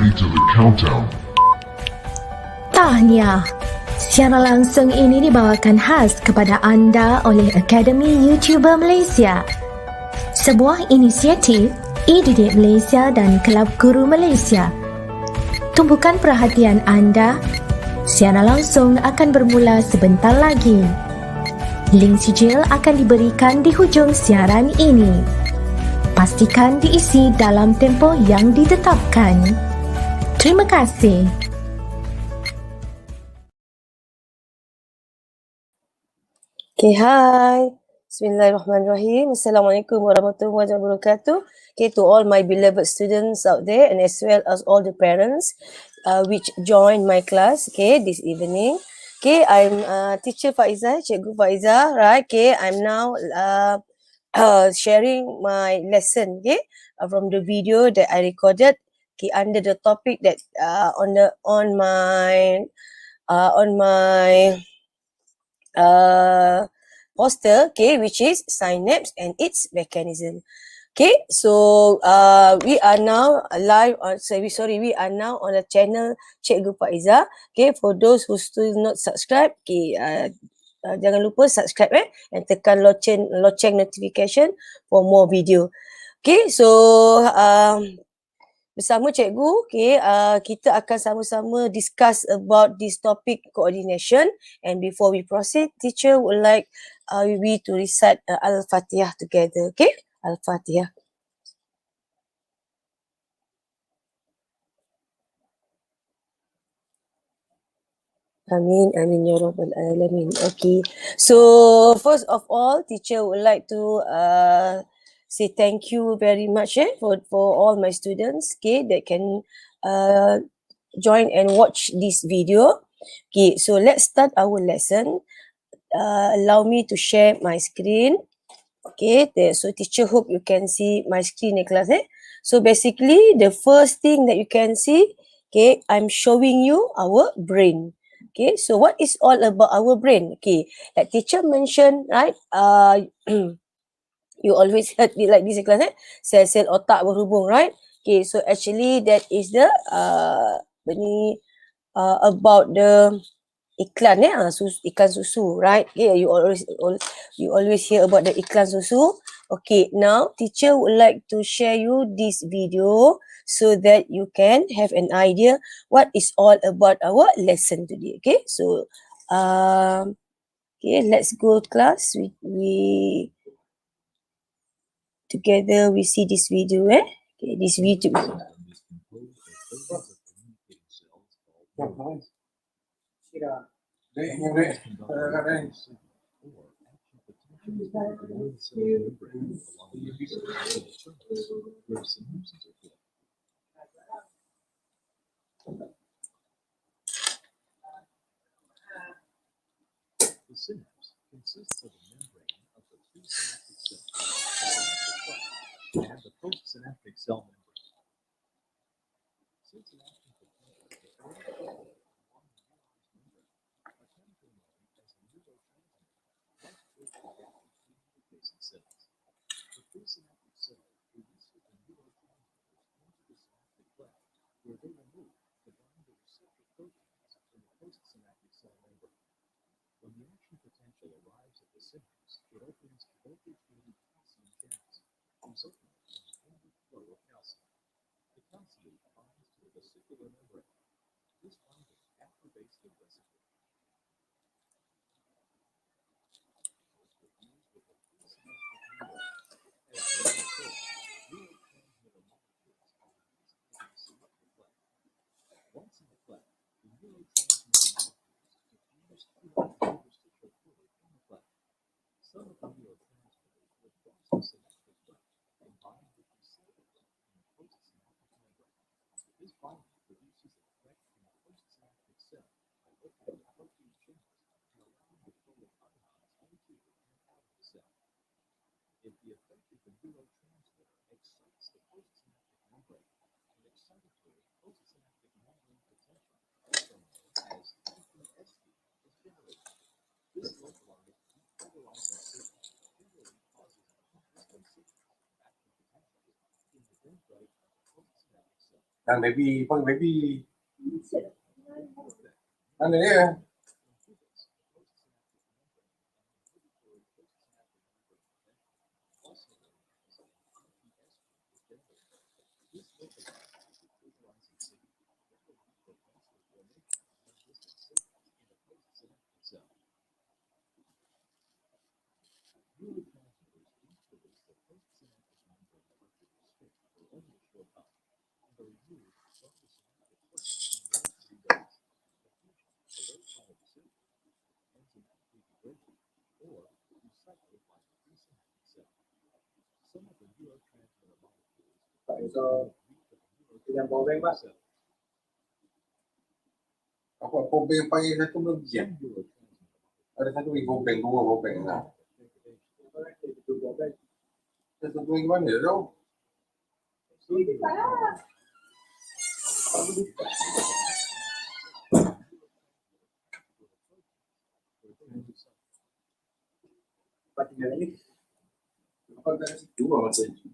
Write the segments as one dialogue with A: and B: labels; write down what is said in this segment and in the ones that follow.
A: ready to the countdown.
B: Tahniah! Siaran langsung ini dibawakan khas kepada anda oleh Akademi YouTuber Malaysia. Sebuah inisiatif e-didik Malaysia dan Kelab Guru Malaysia. Tumpukan perhatian anda. Siaran langsung akan bermula sebentar lagi. Link sijil akan diberikan di hujung siaran ini. Pastikan diisi dalam tempoh yang ditetapkan. Terima kasih.
C: Okay, hi. Bismillahirrahmanirrahim. Assalamualaikum warahmatullahi wabarakatuh. Okay, to all my beloved students out there and as well as all the parents which joined my class, okay, this evening. Okay, I'm teacher Faizah, Cikgu Faizah, right? Okay, I'm now sharing my lesson, okay, from the video that I recorded, okay, under the topic that on my poster, okay, which is Synapse and its mechanism. Okay, so we are now live on, we are now on the channel Cikgu Faizah. Okay, for those who still not subscribe, okay, jangan lupa subscribe and tekan loceng notification for more video. Okay, so bersama cikgu, okay, kita akan sama-sama discuss about this topic coordination. And before we proceed, teacher would like we to recite Al-Fatihah together. Okay, Al-Fatihah. Amin, amin ya rabbal alamin. Okay, so first of all, teacher would like to say thank you very much for all my students, okay, that can join and watch this video. Okay, so let's start our lesson. Allow me to share my screen. Okay, so teacher, hope you can see my screen in class. So basically, the first thing that you can see, okay, I'm showing you our brain. Okay, so what is all about our brain? Okay, like teacher mentioned, right? You always heard it like this in class, sel-sel otak berhubung, right? Okay, so actually that is the about the iklan, iklan susu, right? Yeah, you always hear about the iklan susu. Okay, now teacher would like to share you this video so that you can have an idea what is all about our lesson today. Okay, so okay, let's go to class. We together we see this video. Okay, this video.
D: The synapse consists of a membrane of the presynaptic cell and the postsynaptic cell membrane. Since an action potential is along the neurons membrane, a chemical known as a neurotransmitter must bridge the gap between interfacing cells. The presynaptic cell releases the neurotransmitters into the synaptic cleft, where they are moved to bind the receptor proteins in the postsynaptic cell membrane. When the action potential arrives at the synapse, it opens voltage-gated calcium channels, resulting in an intended flow of calcium. The calcium binds to the vesicular membrane. This binding activates the vesicle. Fused with the presynaptic membrane, as neurotransmitter molecules are released into the synaptic cleft. Once in the cleft, the neurotransmitter molecules diffuse throughout the interstitial fluid in the cleft. Some of the neurotransmitters will cross the synaptic cleft and bind with the receptor cleft in the postsynaptic membrane. This binding produces an effect in the postsynaptic cell by opening the protein channels and allowing the flow of ions into and out of the cell. If the effect of the neurotransmitter excites the postsynaptic membrane, an excitatory postsynaptic membrane potential, also known as IPSC, is generated. This localized depolarizing signal generally causes a consistent signal of action potential in the dendrite of the postsynaptic cell.
A: Dan baby, panggil baby. Mana dia? Apa bobeng panggil satu belum siap. Ada satu lagi bobeng, dua bobeng lah. Satu lagi mana tau? Apa tak situ lah masa itu.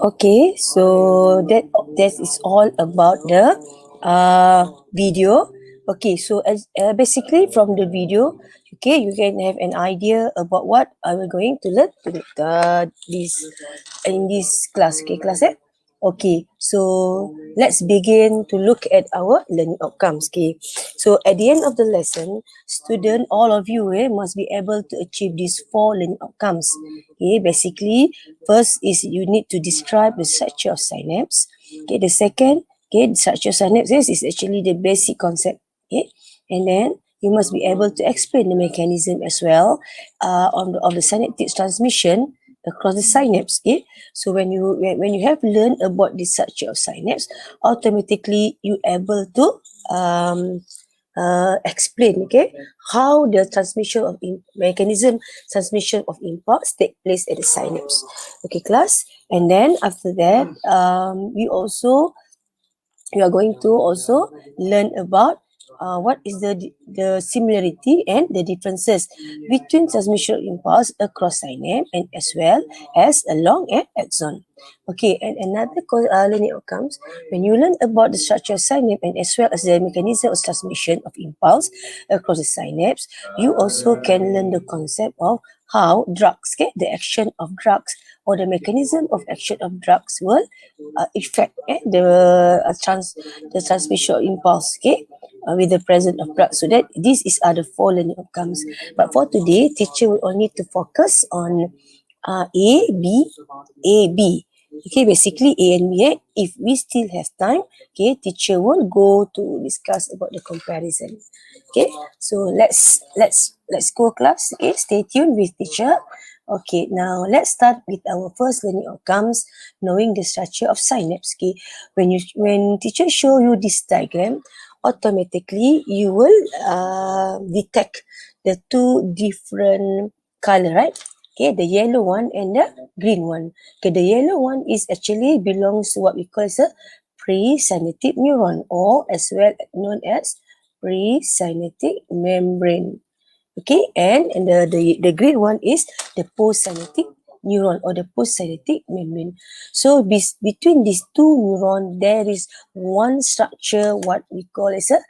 C: Okay, so that is all about the video. Okay, so basically from the video, okay, you can have an idea about what are we going to learn this in this class. Okay, class eh? Okay, so let's begin to look at our learning outcomes. Okay, so at the end of the lesson, student, all of you must be able to achieve these 4 learning outcomes. Okay, basically, first is you need to describe the structure of synapse. Okay, the second, okay, the structure of synapse is actually the basic concept. Okay, and then you must be able to explain the mechanism as well of the synaptic transmission across the synapse. Okay, so when you have learned about the structure of synapse, automatically you able to explain, okay, how the transmission of transmission of impulse take place at the synapse. Okay, class. And then after that, you are going to also learn about what is the similarity and the differences between transmission of impulse across synapse and as well as along an axon. Okay, and another learning outcomes, when you learn about the structure of synapse and as well as the mechanism of transmission of impulse across the synapse, you also can learn the concept of how drugs, okay, the action of drugs or the mechanism of action of drugs will affect the transmission of impulse, okay, with the presence of drugs. So that these are the 4 learning outcomes. But for today, teacher will only to focus on A, B. Okay, basically A and B. If we still have time, okay, teacher will go to discuss about the comparison. Okay, so let's go class. Okay, stay tuned with teacher. Okay, now let's start with our first learning outcomes, knowing the structure of synapse. Okay, when teacher show you this diagram, automatically you will detect the two different color, right? Okay, the yellow one and the green one. Okay, the yellow one is actually belongs to what we call as a presynaptic neuron, or as well known as presynaptic membrane. Okay, and the green one is the postsynaptic neuron or the postsynaptic membrane. So between these two neurons, there is one structure what we call as a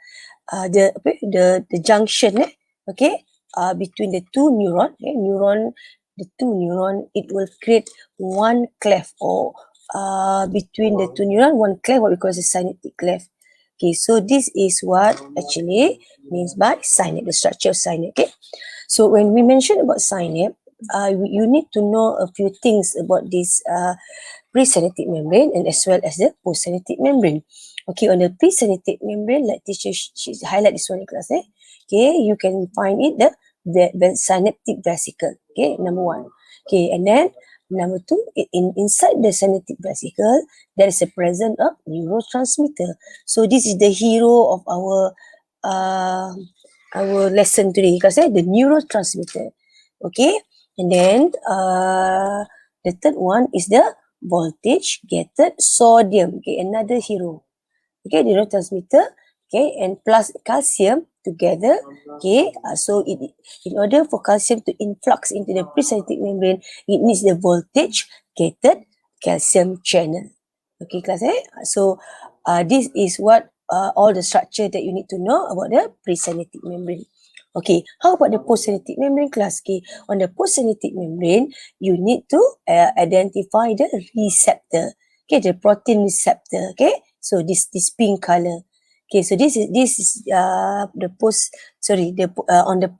C: the junction. Okay, between the two neuron, the two neuron, it will create one cleft, or between the two neuron, one cleft, what we call as a synaptic cleft. Okay, so this is what actually means by synapse, the structure of synapse. Okay, so when we mention about synapse, you need to know a few things about this presynaptic membrane and as well as the postsynaptic membrane. Okay, on the presynaptic membrane, like teacher highlight this one in class. Okay, you can find it the synaptic vesicle. Okay, number one. Okay, and then number two, inside the synaptic vesicle, there is a presence of neurotransmitter. So this is the hero of our lesson today, because the neurotransmitter. Okay, and then the third one is the voltage gated sodium. Okay, another hero. Okay, neurotransmitter. Okay, and plus calcium together. Okay, so in order for calcium to influx into the presynaptic membrane, it needs the voltage gated calcium channel. Okay, class. So this is what all the structure that you need to know about the presynaptic membrane. Okay, how about the postsynaptic membrane, class? Okay, on the postsynaptic membrane, you need to identify the receptor. Okay, the protein receptor. Okay, so this pink color. Okay, so this is on the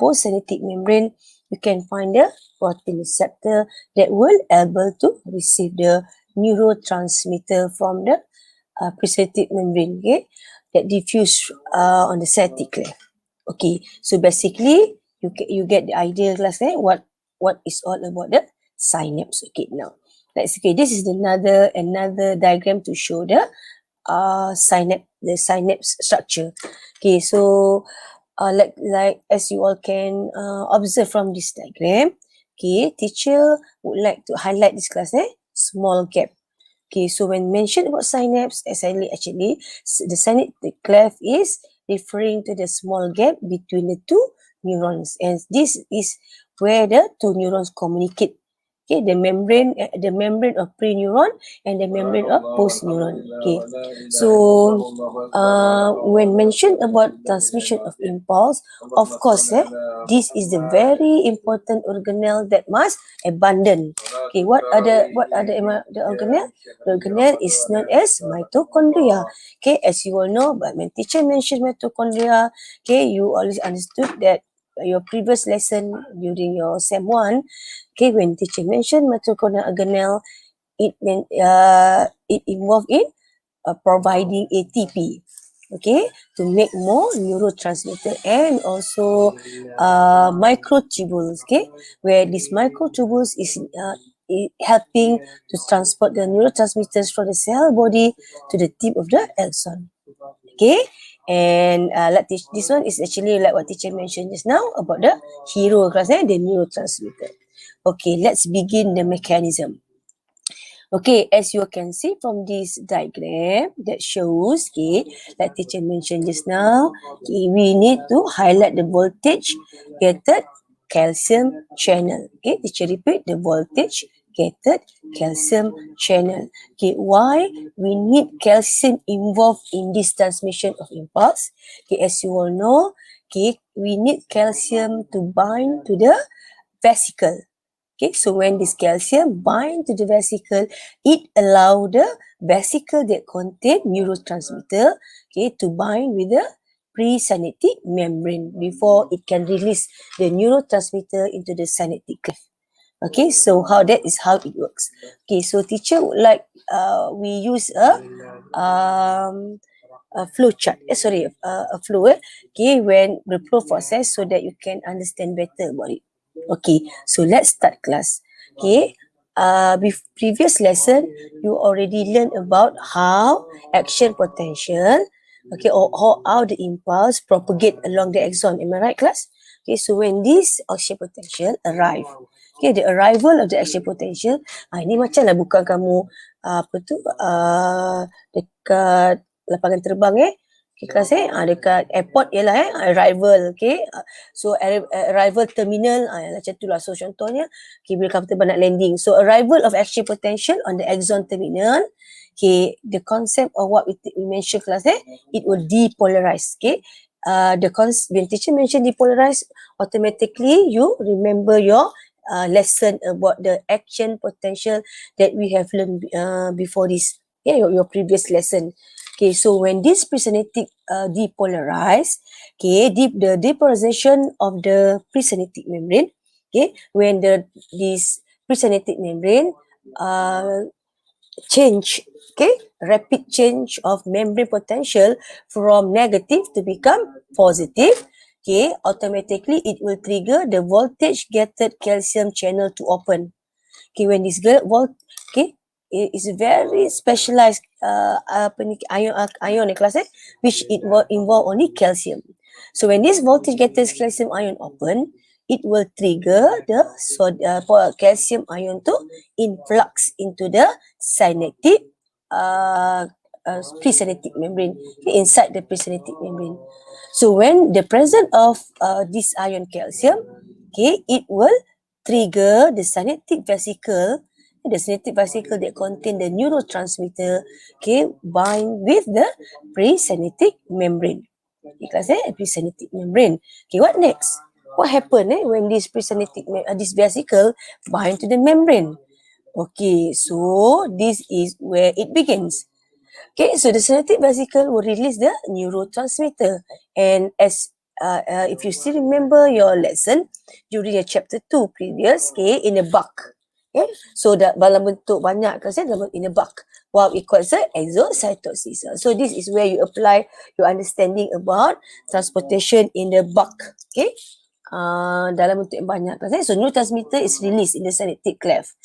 C: postsynaptic membrane, you can find the protein receptor that will able to receive the neurotransmitter from the presynaptic membrane. Okay, that diffuse on the synaptic cleft. Okay, so basically you get the idea, class. What is all about the synapse. Okay, now this is another diagram to show the synapse structure. Okay, so like as you all can observe from this diagram, okay, teacher would like to highlight this, class. Small gap. Okay, so when mentioned about synapse, actually the synaptic cleft is referring to the small gap between the two neurons, and this is where the two neurons communicate. Okay, the membrane of pre-neuron and the membrane of post-neuron. Okay, so when mentioned about transmission of impulse, of course, this is the very important organelle that must abundant. Okay, what are the organelle? The organelle is known as mitochondria. Okay, as you all know, but when teacher mentioned mitochondria, okay, you always understood that your previous lesson during your SEM 1, okay, when teacher mentioned mitochondrial organelle, it involved in providing ATP, okay, to make more neurotransmitter, and also microtubules, okay, where this microtubules is helping to transport the neurotransmitters from the cell body to the tip of the axon. Okay, and this one is actually like what teacher mentioned just now about the hero class, the neurotransmitter. Okay, let's begin the mechanism. Okay, as you can see from this diagram that shows, okay, like teacher mentioned just now, okay, we need to highlight the voltage gated calcium channel. Okay, teacher repeat, the voltage gated calcium channel. Okay, why we need calcium involved in this transmission of impulse? Okay, as you all know, okay, we need calcium to bind to the vesicle. Okay, so when this calcium bind to the vesicle, it allow the vesicle that contain neurotransmitter, okay, to bind with the presynaptic membrane before it can release the neurotransmitter into the synaptic cleft. Okay, so that is how it works. Okay, so teacher would like we use a flow chart. A flow. Okay, when the flow process, so that you can understand better about it. Okay, so let's start, class. Okay, previous lesson you already learned about how action potential, okay, or how the impulse propagate along the axon. Am I right, class? Okay, so when this action potential arrive, okay, the arrival of the action potential, ini macam lah bukan kamu dekat lapangan terbang okay, kelas dekat airport ialah arrival, okay, so arrival terminal macam tu lah. So contohnya okay, bila kamu terbang nak landing, so arrival of action potential on the axon terminal, okay, the concept of what we mentioned class it will depolarize, okay. When teacher mention depolarize, automatically you remember your lesson about the action potential that we have learned before this, your previous lesson. Okay, so when this presynaptic depolarize, okay, the depolarization of the presynaptic membrane, okay, when this presynaptic membrane change, okay, rapid change of membrane potential from negative to become positive, okay, automatically it will trigger the voltage gated calcium channel to open. Okay, when this okay, it is very specialized ion class which it will involve only calcium. So when this voltage gated calcium ion open, it will trigger the calcium ion to influx into the synaptic presynaptic membrane, okay, inside the presynaptic membrane. So when the presence of this ion calcium, okay, it will trigger the synaptic vesicle, that contain the neurotransmitter, okay, bind with the presynaptic membrane. Okay, presynaptic membrane. Okay, what next? What happened when this presynaptic this vesicle bind to the membrane? Okay, so this is where it begins. Okay, so the synaptic vesicle will release the neurotransmitter, and as if you still remember your lesson during your chapter 2 previous, okay, in a buck, okay, so dalam bentuk banyak kasi in a buck, wow, it calls exocytosis. So this is where you apply your understanding about transportation in the buck, okay, dalam bentuk yang banyak kasi. So neurotransmitter is released in the synaptic cleft.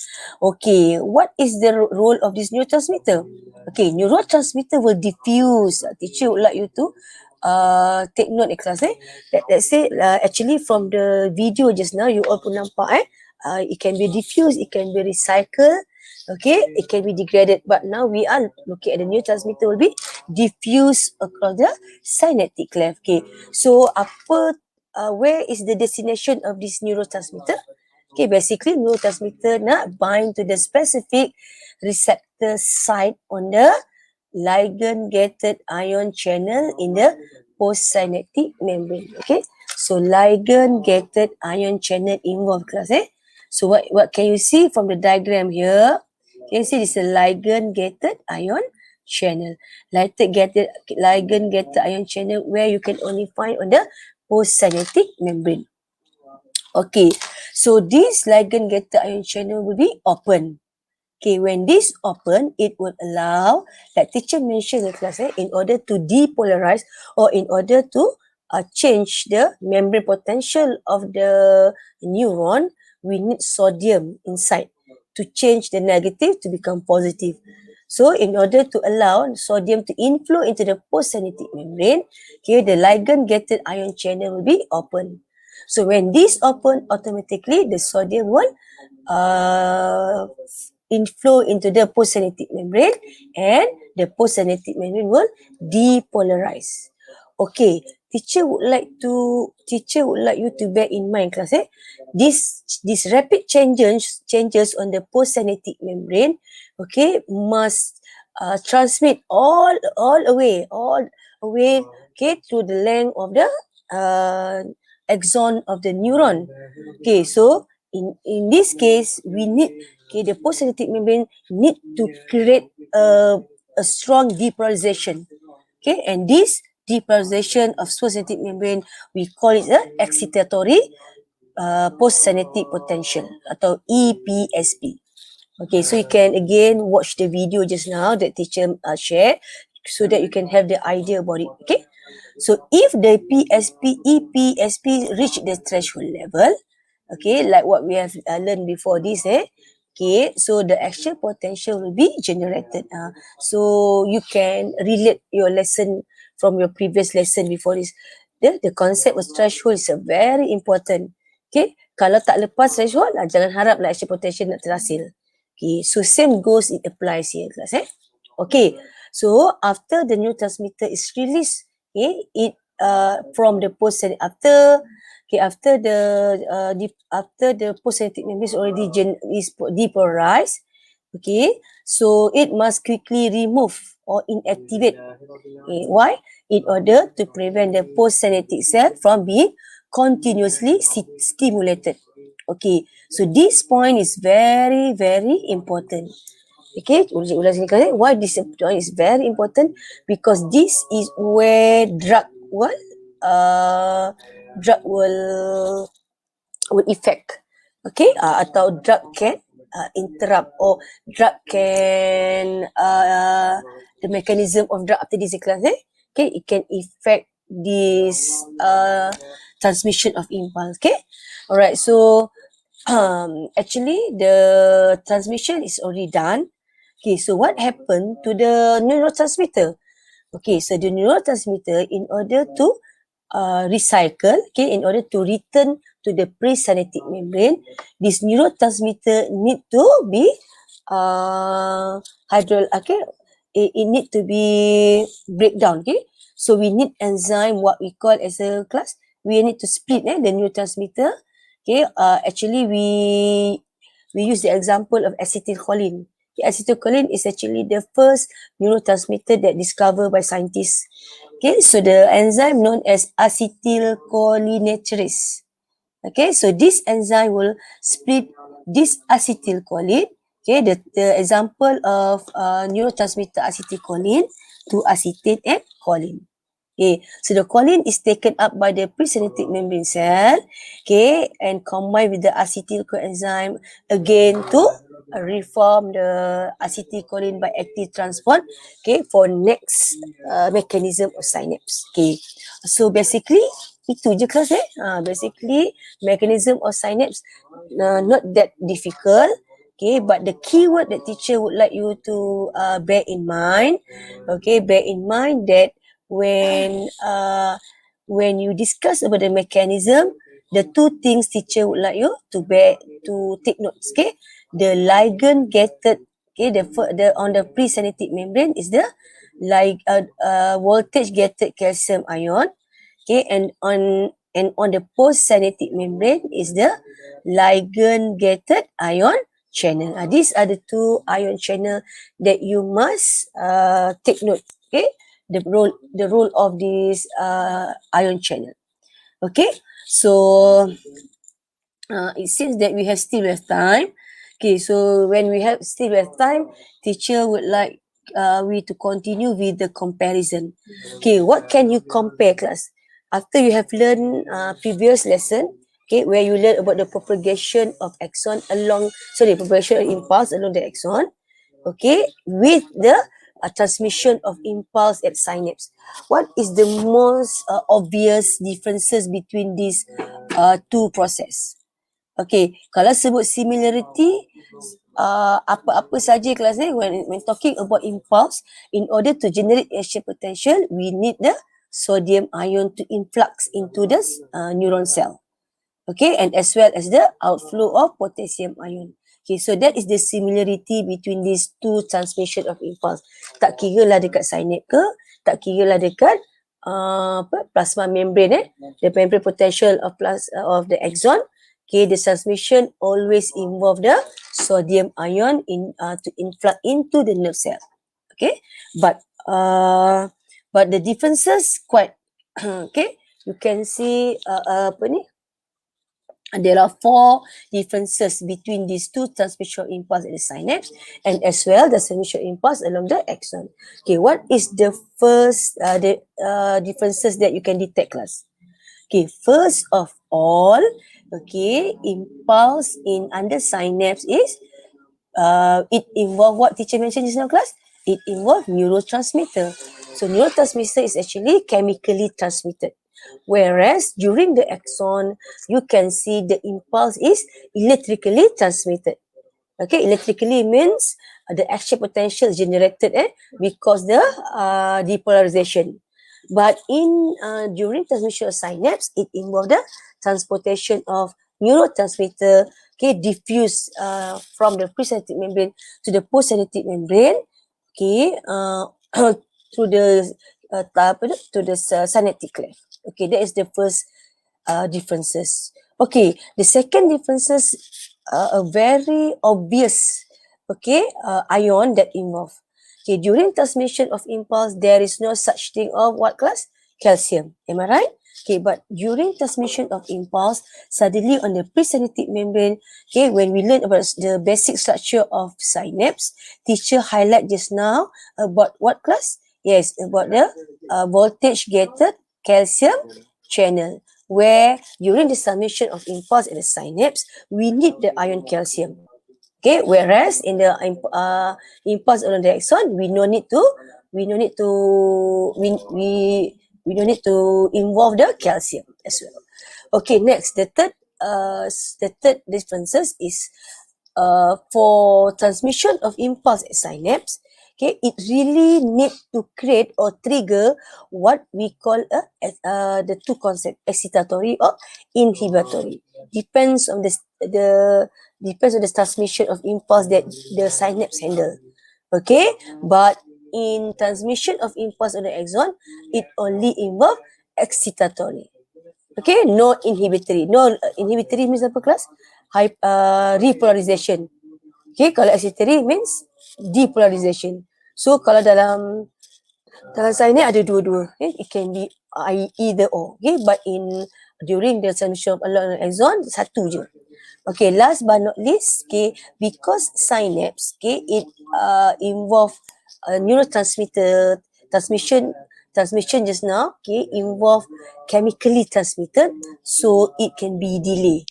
C: Okay, what is the role of this neurotransmitter? Okay, neurotransmitter will diffuse. Teacher would like you to take note class let's say actually from the video just now you all pun nampak it can be diffused, it can be recycled, okay, it can be degraded, but now we are looking at the neurotransmitter will be diffused across the synaptic cleft. Okay, so where is the destination of this neurotransmitter? Okay, basically neurotransmitter nak bind to the specific receptor site on the ligand-gated ion channel in the postsynaptic membrane. Okay, so ligand-gated ion channel involved class. So what can you see from the diagram here? Can you see this is a ligand-gated ion channel. Ligand-gated ion channel where you can only find on the postsynaptic membrane. Okay, so this ligand-gated ion channel will be open. Okay, when this open, it will allow, like teacher mentioned in class, in order to depolarize or in order to change the membrane potential of the neuron, we need sodium inside to change the negative to become positive. So in order to allow sodium to inflow into the postsynaptic membrane, okay, the ligand-gated ion channel will be open. So when this open, automatically the sodium will inflow into the postsynaptic membrane and the postsynaptic membrane will depolarize. Okay, teacher would like you to bear in mind class this rapid changes on the postsynaptic membrane, okay, must transmit all away okay through the length of the axon of the neuron. Okay, so in this case we need, okay, the postsynaptic membrane need to create a strong depolarization. Okay, and this depolarization of postsynaptic membrane we call it the excitatory postsynaptic potential atau EPSP. Okay, so you can again watch the video just now that teacher shared so that you can have the idea about it. Okay, so if the EPSP reach the threshold level, Okay, like what we have learned before this, Okay, so the action potential will be generated. So you can relate your lesson from your previous lesson before this. The concept of threshold is a very important. Okay, kalau tak lepas threshold, jangan harap lah action potential nak terhasil. Okay, so same goes, it applies here, class. Okay, so after the neurotransmitter is released, it from the post after the post-synaptic membrane is already depolarized, okay, so it must quickly remove or inactivate. Okay, why? In order to prevent the post-synaptic cell from being continuously stimulated. Okay, so this point is very, very important. Okay, ulas ni kali. Why this point is very important? Because this is where drug will affect. Okay, atau drug can interrupt, or drug can the mechanism of drug after this class. Okay, it can affect this transmission of impulse. Okay, alright. So actually the transmission is already done. Okay, so what happened to the neurotransmitter? Okay, so the neurotransmitter, in order to recycle, okay, in order to return to the presynaptic membrane, this neurotransmitter need to be it need to be breakdown. Okay, so we need enzyme, what we call as a class, we need to split the neurotransmitter. Okay, actually we use the example of acetylcholine. Acetylcholine is actually the first neurotransmitter that discovered by scientists. Okay, so the enzyme known as acetylcholinesterase. Okay, so this enzyme will split this acetylcholine. Okay, the example of neurotransmitter acetylcholine to acetate and choline. Okay, so the choline is taken up by the presynaptic membrane cell, okay, and combined with the acetyl coenzyme again to reform the acetylcholine by active transport, okay, for next mechanism of synapse. Okay, so basically itu je kelas basically mechanism of synapse, not that difficult. Okay, but the keyword that teacher would like you to bear in mind, okay, bear in mind that when you discuss about the mechanism, the two things teacher would like you to take notes. Okay, the ligand gated, okay, the on the presynaptic membrane is the voltage gated calcium ion, okay, and on the postsynaptic membrane is the ligand gated ion channel. These are the two ion channel that you must take note. Okay, the role of this ion channel. Okay, so it seems that we have still have time. Okay, so when we have still have time, teacher would like we to continue with the comparison. Okay, what can you compare, class? After you have learned previous lesson, okay, where you learn about the propagation of propagation of impulse along the axon, okay, with the transmission of impulse at synapse. What is the most obvious differences between these two process? Okay, kalau sebut similarity, apa-apa saja kelas ni, when talking about impulse, in order to generate action potential, we need the sodium ion to influx into the neuron cell. Okay, and as well as the outflow of potassium ion. Okay, so that is the similarity between these two transmission of impulse. Tak kira lah dekat synapse ke, tak kira lah dekat plasma membrane, the membrane potential of the axon. Okay, the transmission always involve the sodium ion to influx into the nerve cell. Okay, but the differences quite okay. You can see there are 4 differences between these two transmission impulse in the synapse, and as well the transmission impulse along the axon. Okay, what is the first differences that you can detect, class? Okay, first of all, okay, impulse in under synapse is it involve what teacher mentioned just now, class? It involve neurotransmitter. So neurotransmitter is actually chemically transmitted. Whereas during the axon, you can see the impulse is electrically transmitted. Okay, electrically means the action potential is generated because the depolarization. But in during transmission of synapse, it involves the transportation of neurotransmitter, okay, diffuse from the presynaptic membrane to the postsynaptic membrane, okay, through the to the synaptic cleft. Okay, that is the first differences. Okay, the second differences a very obvious, okay, ion that involve. Okay, during transmission of impulse, there is no such thing of what class? Calcium. Am I right? Okay, but during transmission of impulse, suddenly on the presynaptic membrane, okay, when we learn about the basic structure of synapse, teacher highlight just now about what class? Yes, about the voltage gated calcium channel, where during the transmission of impulse in the synapse, we need the ion calcium. Okay, whereas in the impulse on the axon, we no need to we don't need to involve the calcium as well. Okay, next the third differences is for transmission of impulse at synapse. Okay, it really need to create or trigger what we call the two concepts, excitatory or inhibitory. Depends on the transmission of impulse that the synapse handle. Okay, but in transmission of impulse on the axon, it only involve excitatory. Okay, no inhibitory. No inhibitory means apa kelas? Repolarization. Okay, kalau excitatory means depolarization. So kalau dalam saya ni ada dua-dua. Okay? It can be either or. Okay, but during the transmission of axon, satu je. Okay, last but not least, okay, because synapse, okay, it involve neurotransmitter transmission just now, okay, involve chemically transmitted, so it can be delay.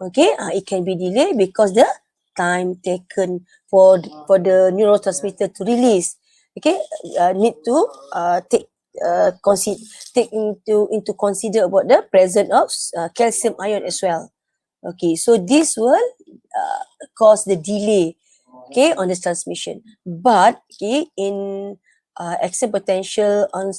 C: Okay, it can be delayed because the time taken for the neurotransmitter to release, okay, need to take into consider about the presence of calcium ion as well. Okay, so this will cause the delay, okay, on the transmission. But okay, in action potential on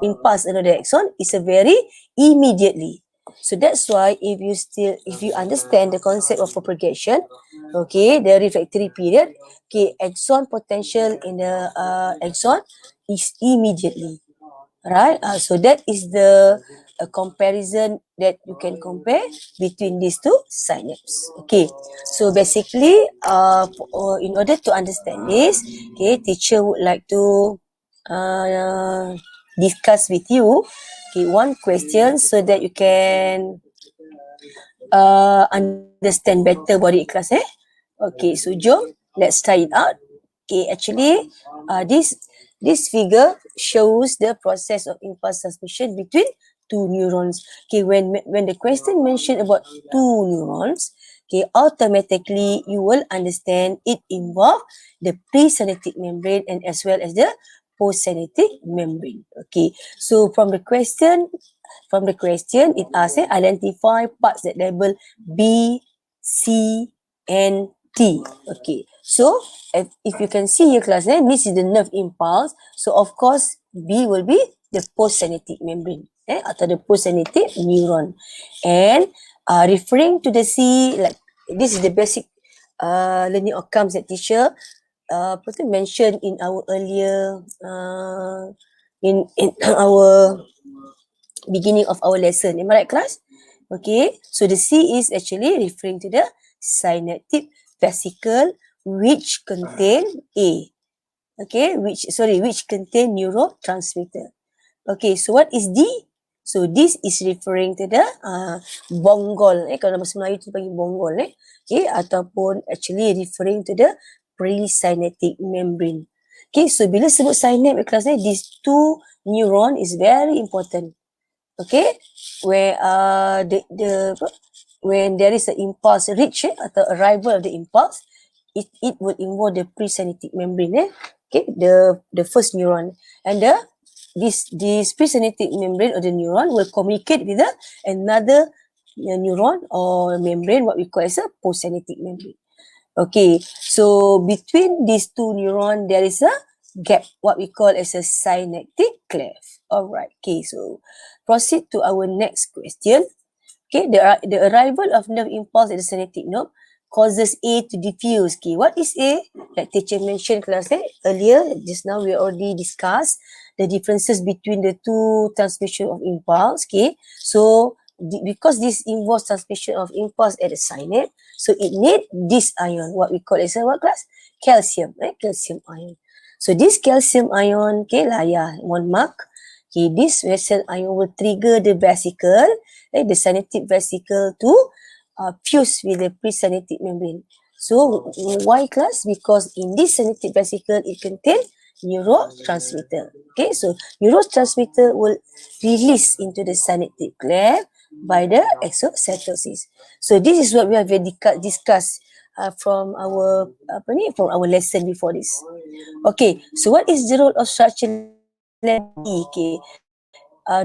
C: impulse in the axon is a very immediately. So that's why if you understand the concept of propagation, okay, the refractory period, okay, axon potential in the axon is immediately, right? So that is the comparison that you can compare between these two synapses. Okay, so basically, in order to understand this, okay, teacher would like to discuss with you, okay, one question so that you can understand better about it, class. Okay, so jom, let's try it out. Okay, actually, this figure shows the process of impulse transmission between two neurons. Okay, when the question mentioned about two neurons, okay, automatically you will understand it involve the presynaptic membrane and as well as the postsynaptic membrane. Okay, so from the question, it asks, identify parts that label B, C, and T. Okay, so if you can see here, class, this is the nerve impulse. So of course, B will be the postsynaptic membrane, atau the postsynaptic neuron. And referring to the C, like this is the basic learning outcomes that teacher mentioned in our earlier in our beginning of our lesson. Am I right, class? Okay, so the C is actually referring to the synaptic vesicle which contain A. Okay, which contain neurotransmitter. Okay, so what is D? So this is referring to the bonggol. Kalau bahasa Melayu tu panggil bonggol. Okay, ataupun actually referring to the presynaptic membrane. Okay, so bila sebut synapse class ni, these two neuron is very important. Okay, where when there is an impulse reach atau arrival of the impulse, it would involve the presynaptic membrane. Okay, the first neuron, and the this presynaptic membrane or the neuron will communicate with another neuron or membrane, what we call as a postsynaptic membrane. Okay, so between these two neurons, there is a gap, what we call as a synaptic cleft. All right, okay, so proceed to our next question. Okay, the arrival of nerve impulse at the synaptic node causes A to diffuse. Okay, what is A? Like teacher mentioned class earlier, just now we already discussed the differences between the two transmission of impulse. Okay, so because this involves transmission of impulse at the synapse, so it need this ion, what we call as a what class? Calcium, right? Calcium ion. So this calcium ion, okay, lah, yeah, one mark. Okay, this vessel ion will trigger the vesicle, the synaptic vesicle to fuse with the presynaptic membrane. So why class? Because in this synaptic vesicle, it contains neurotransmitter. Okay, so neurotransmitter will release into the synaptic cleft by the exocytosis. So this is what we have discussed from our lesson before this. Okay, so what is the role of structure letter E? Okay,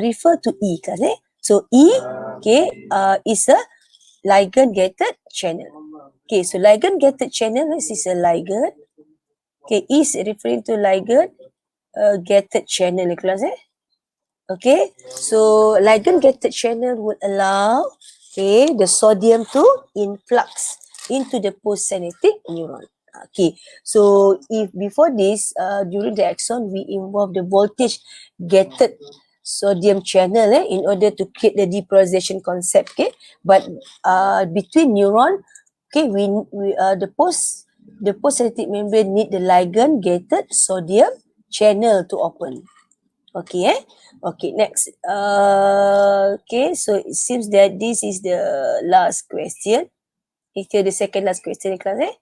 C: refer to E class. So E, okay, is a ligand-gated channel. Okay, so ligand-gated channel, this is a ligand. Okay, E is referring to ligand-gated channel class. Okay, so ligand-gated channel would allow the sodium to influx into the postsynaptic neuron. Okay, so if before this, during the axon, we involve the voltage-gated sodium channel in order to create the depolarization concept. Okay, but between neuron, okay, the postsynaptic membrane need the ligand-gated sodium channel to open. Okay, okay, next. Okay, so it seems that this is the last question. It's the second last question in class.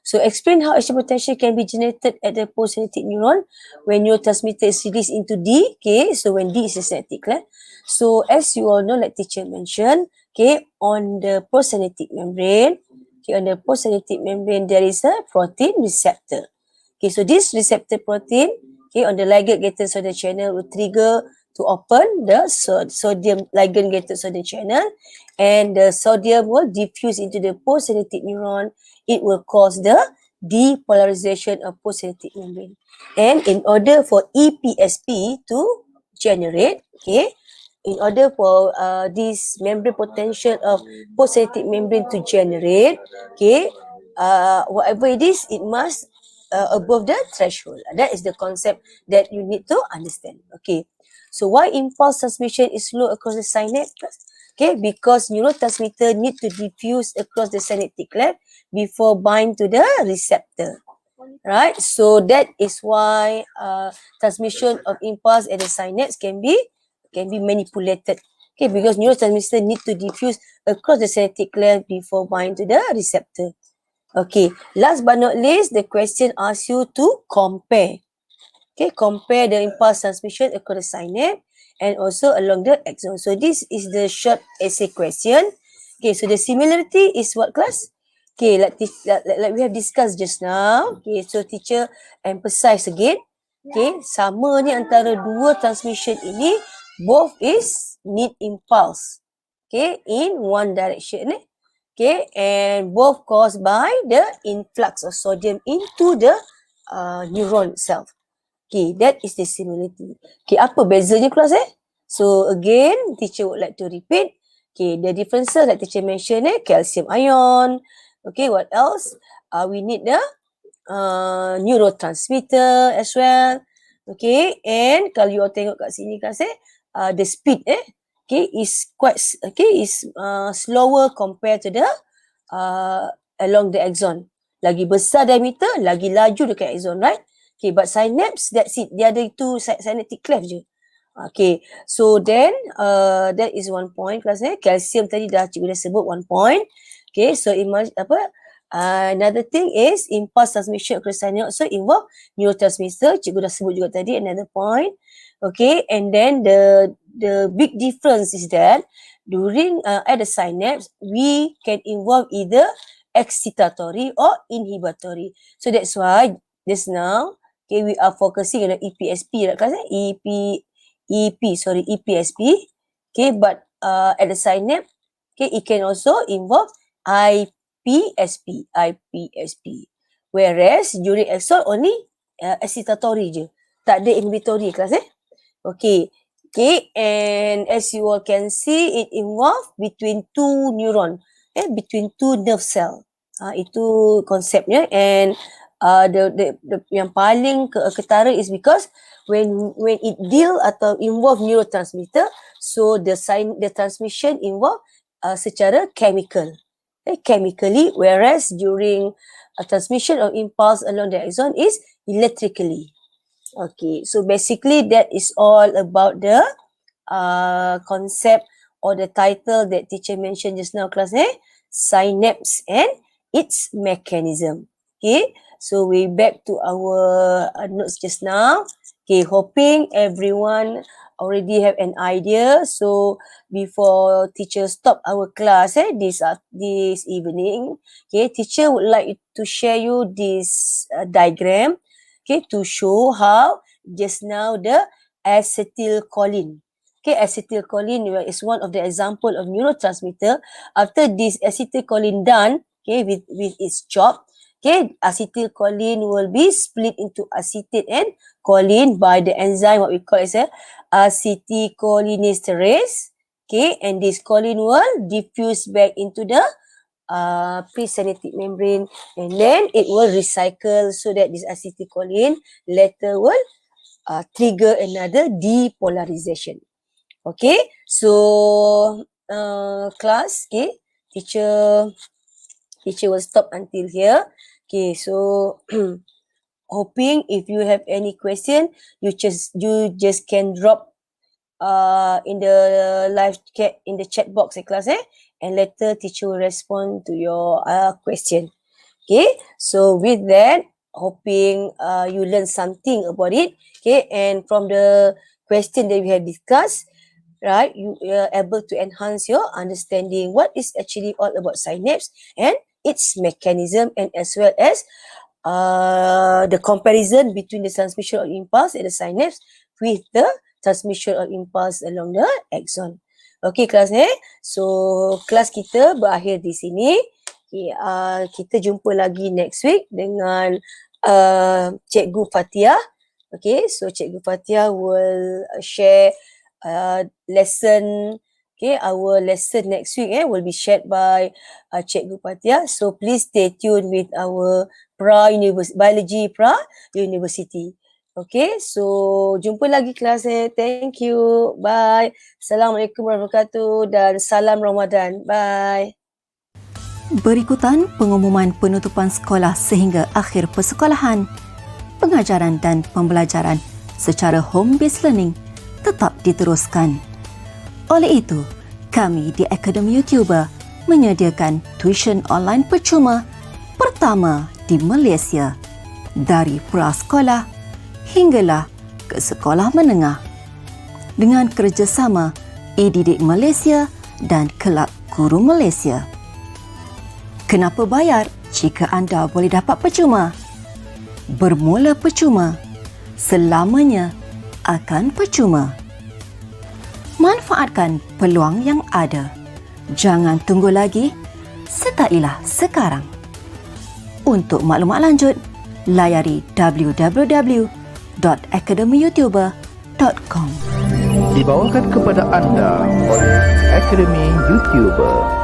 C: So explain how action potential can be generated at the postsynaptic neuron when neurotransmitter is released into D. Okay, so when D is a synaptic cleft. So as you all know, like teacher mentioned, okay, on the postsynaptic membrane, there is a protein receptor. Okay, so this receptor protein, okay, on the ligand-gated sodium channel will trigger to open the sodium ligand-gated sodium channel, and the sodium will diffuse into the postsynaptic neuron. It will cause the depolarization of postsynaptic membrane. And in order for EPSP to generate, okay, in order for this membrane potential of postsynaptic membrane to generate, okay, whatever it is, it must above the threshold. That is the concept that you need to understand. Okay, so why impulse transmission is slow across the synapse? Okay, because neurotransmitter need to diffuse across the synaptic cleft before bind to the receptor. Right, so that is why transmission of impulse at the synapse can be manipulated. Okay, because neurotransmitter need to diffuse across the synaptic cleft before bind to the receptor. Okay, last but not least, the question asks you to compare. Okay, compare the impulse transmission across the synapse and also along the axon. So this is the short essay question. Okay, so the similarity is what class? Okay, like we have discussed just now. Okay, so teacher emphasize again. Okay, sama ni antara dua transmission ini, both is need impulse. Okay, in one direction. Okay, and both caused by the influx of sodium into the neuron itself. Okay, that is the similarity. Okay, apa bezanya kelas So again, teacher would like to repeat. Okay, the differences that teacher mentioned calcium ion. Okay, what else? We need the neurotransmitter as well. Okay, and kalau you all tengok kat sini kelas the speed okay, is quite slower compared to the along the axon. Lagi besar diameter, lagi laju dekat axon, right? Okay, but synapse, that's it. Dia ada itu synaptic cleft je. Okay, so then that is one point kelas calcium tadi cikgu dah sebut 1 point. Okay, so another thing is impulse transmission across synapse also involve neurotransmitter. Cikgu dah sebut juga tadi, another point. Okay, and then the big difference is that during at the synapse, we can involve either excitatory or inhibitory. So that's why just now, okay, we are focusing on the EPSP, right class? EPSP. Okay, but at the synapse, okay, it can also involve IPSP. Whereas during axon only excitatory je. Tak ada inhibitory kelas Okay. Okay, and as you all can see, it involve between two neuron, between two nerve cell. Itu konsepnya, and the yang paling ketara is because when it deal atau involve neurotransmitter, so the transmission involve secara chemical, chemically, whereas during transmission of impulse along the axon is electrically. Okay, so basically that is all about the concept or the title that teacher mentioned just now, class. Synapse and its mechanism. Okay, so we back to our notes just now. Okay, hoping everyone already have an idea. So before teacher stop our class this evening, okay, teacher would like to share you this diagram. Okay, to show how just now the acetylcholine. Okay, acetylcholine is one of the example of neurotransmitter. After this acetylcholine done, okay, with its job, okay, acetylcholine will be split into acetate and choline by the enzyme, what we call as acetylcholinesterase. Okay, and this choline will diffuse back into the presynaptic membrane, and then it will recycle so that this acetylcholine later will trigger another depolarization. Okay, so class, okay, teacher will stop until here. Okay, so hoping if you have any question, you just can drop in the live chat, in the chat box class, and later teacher will respond to your question. Okay, so with that, hoping you learn something about it. Okay, and from the question that we have discussed, right, you are able to enhance your understanding what is actually all about synapse and its mechanism, and as well as the comparison between the transmission of impulse at the synapse with the transmission of impulse along the axon. Okay, kelas so kelas kita berakhir di sini. Okay, kita jumpa lagi next week dengan Cikgu Faizah. Okay, so Cikgu Faizah will share lesson. Okay, our lesson next week will be shared by Cikgu Faizah. So please stay tuned with our Biologi University. Okay, so jumpa lagi kelas. Thank you. Bye. Assalamualaikum warahmatullahi wabarakatuh dan salam Ramadan. Bye.
E: Berikutan pengumuman penutupan sekolah sehingga akhir persekolahan. Pengajaran dan pembelajaran secara home-based learning tetap diteruskan. Oleh itu, kami di Akademi YouTuber menyediakan tuisyen online percuma pertama di Malaysia, dari prasekolah hinggalah ke sekolah menengah, dengan kerjasama e-didik Malaysia dan Kelab Guru Malaysia. Kenapa bayar jika anda boleh dapat percuma? Bermula percuma, selamanya akan percuma. Manfaatkan peluang yang ada. Jangan tunggu lagi, sertailah sekarang. Untuk maklumat lanjut, layari www.academyyoutuber.com.
F: Dibawakan kepada anda oleh Akademi YouTuber.